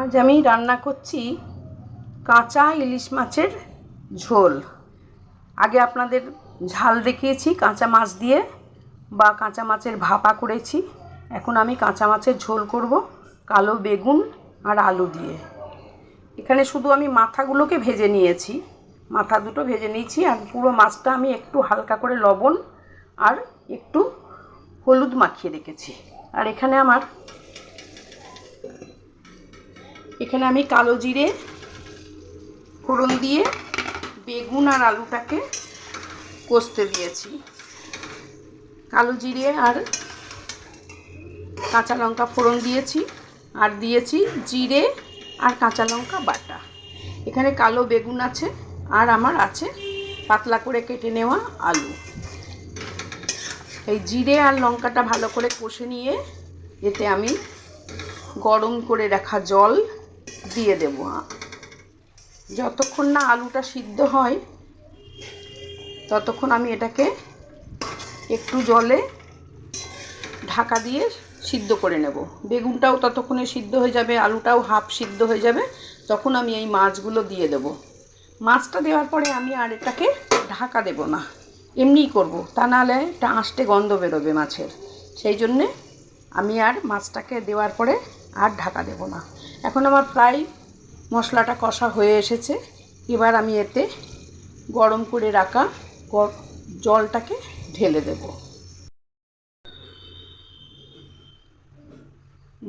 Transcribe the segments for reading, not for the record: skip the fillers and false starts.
আজ আমি রান্না করছি কাঁচা ইলিশ মাছের ঝোল। আগে আপনাদের ঝাল দেখিয়েছি কাঁচা মাছ দিয়ে বা কাঁচা মাছের ভাপা করেছি। এখন আমি কাঁচা মাছের ঝোল করব কালো বেগুন আর আলু দিয়ে। এখানে শুধু আমি মাথাগুলোকে ভেজে নিয়েছি, মাথা দুটো ভেজে নিয়েছি, আর পুরো মাছটা আমি একটু হালকা করে লবণ আর একটু হলুদ মাখিয়ে রেখেছি। আর এখানে আমি কালো জিরে ফোড়ন দিয়ে বেগুন আর আলুটাকে কষতে দিয়েছি। কালো জিরে আর কাঁচা লঙ্কা ফোড়ন দিয়েছি, আর দিয়েছি জিরে আর কাঁচা লঙ্কা বাটা। এখানে কালো বেগুন আছে, আর আমার আছে পাতলা করে কেটে নেওয়া আলু। এই জিরে আর লঙ্কাটা ভালো করে কষে নিয়ে এতে আমি গরম করে রাখা জল দিয়ে দেব। যতক্ষণ না আলুটা সিদ্ধ হয় ততক্ষণ আমি এটাকে একটু জলে ঢাকা দিয়ে সিদ্ধ করে নেব। বেগুনটাও ততক্ষণে সিদ্ধ হয়ে যাবে, আলুটাও হাফ সিদ্ধ হয়ে যাবে। তখন আমি এই মাছগুলো দিয়ে দেব। মাছটা দেওয়ার পরে আমি আর এটাকে ঢাকা দেব না, এমনিই করব, তা নাহলে এটা আঁশটে গন্ধ বেরোবে মাছের। সেই জন্যে আমি আর মাছটাকে দেওয়ার পরে আর ঢাকা দেব না। এখন আমার প্রায় মশলাটা কষা হয়ে এসেছে। এবার আমি এতে গরম করে রাখা জলটাকে ঢেলে দেব।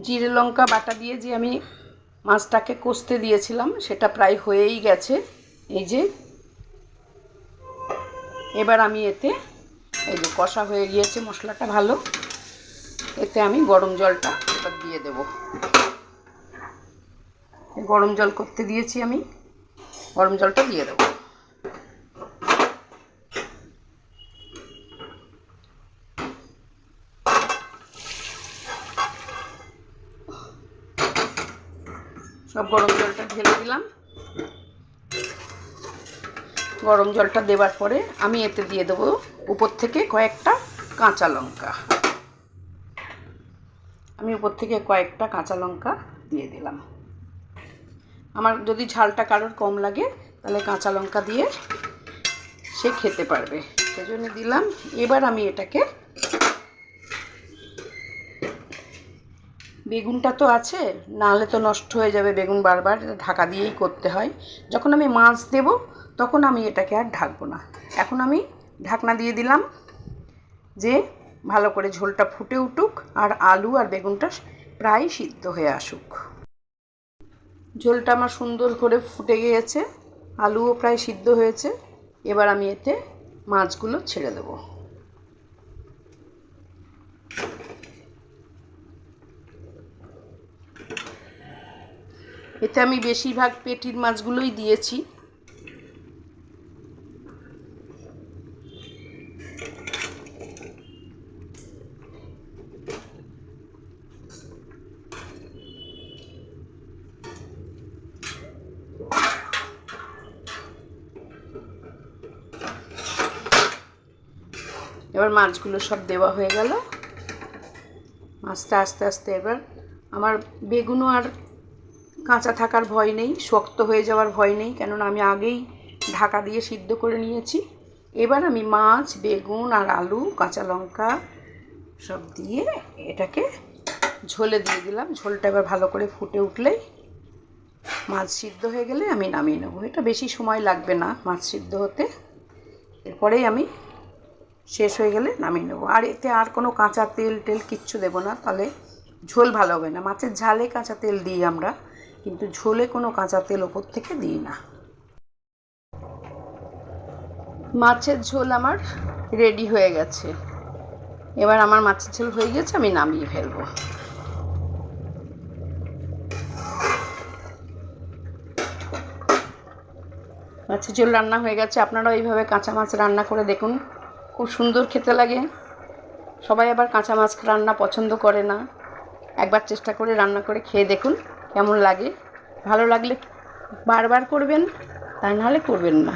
জিরে লঙ্কা বাটা দিয়ে যে আমি মাছটাকে কষতে দিয়েছিলাম সেটা প্রায় হয়েই গেছে। এই যে এবার আমি এতে এই যে কষা হয়ে গিয়েছে মশলাটা ভালো, এতে আমি গরম জলটা এবার দিয়ে দেব। গরম জল করতে দিয়েছি, আমি গরম জলটা দিয়ে দেব। সব গরম জলটা ঢেলে দিলাম। গরম জলটা দেওয়ার পরে আমি এতে দিয়ে দেবো উপর থেকে কয়েকটা কাঁচা লঙ্কা। আমি উপর থেকে কয়েকটা কাঁচা লঙ্কা দিয়ে দিলাম। আমার যদি ঝালটা কারোর কম লাগে তাহলে কাঁচা লঙ্কা দিয়ে সে খেতে পারবে, সেজন্য দিলাম। এবার আমি এটাকে, বেগুনটা তো আছে, নাহলে তো নষ্ট হয়ে যাবে বেগুন, বারবার ঢাকা দিয়েই করতে হয়। যখন আমি মাছ দেব তখন আমি এটাকে আর ঢাকবো না। এখন আমি ঢাকনা দিয়ে দিলাম যে ভালো করে ঝোলটা ফুটে উঠুক আর আলু আর বেগুনটা প্রায় সিদ্ধ হয়ে আসুক। ঝোলটা আমার সুন্দর করে ফুটে গিয়েছে, আলুও প্রায় সিদ্ধ হয়েছে। এবার আমি এতে মাছগুলো ছেড়ে দেব। এতে আমি বেশিরভাগ পেটির মাছগুলোই দিয়েছি। এবার মাছগুলো সব দেওয়া হয়ে গেল। মাছটা আস্তে আস্তে, এবার আমার বেগুনও আর কাঁচা থাকার ভয় নেই, শক্ত হয়ে যাওয়ার ভয় নেই, কেননা আমি আগেই ঢাকা দিয়ে সিদ্ধ করে নিয়েছি। এবার আমি মাছ, বেগুন আর আলু, কাঁচা লঙ্কা সব দিয়ে এটাকে ঝোলে দিয়ে দিলাম। ঝোলটা এবার ভালো করে ফুটে উঠলেই, মাছ সিদ্ধ হয়ে গেলে আমি নামিয়ে নেব। এটা বেশি সময় লাগবে না মাছ সিদ্ধ হতে। এরপরেই আমি শেষ হয়ে গেলে নামিয়ে নেব। আর এতে আর কোনো কাঁচা তেল কিচ্ছু দেবো না, তাহলে ঝোল ভালো হবে না। মাছের ঝালে কাঁচা তেল দিই আমরা, কিন্তু ঝোলে কোনো কাঁচা তেল ওপর থেকে দিই না। মাছের ঝোল আমার রেডি হয়ে গেছে। এবার আমার মাছের ঝোল হয়ে গেছে, আমি নামিয়ে ফেলবো। মাছের ঝোল রান্না হয়ে গেছে। আপনারাও এইভাবে কাঁচা মাছ রান্না করে দেখুন, খুব সুন্দর খেতে লাগে। সবাই আবার কাঁচা মাছ রান্না পছন্দ করে না। একবার চেষ্টা করে রান্না করে খেয়ে দেখুন কেমন লাগে। ভালো লাগলে বারবার করবেন, তা নাহলে করবেন না।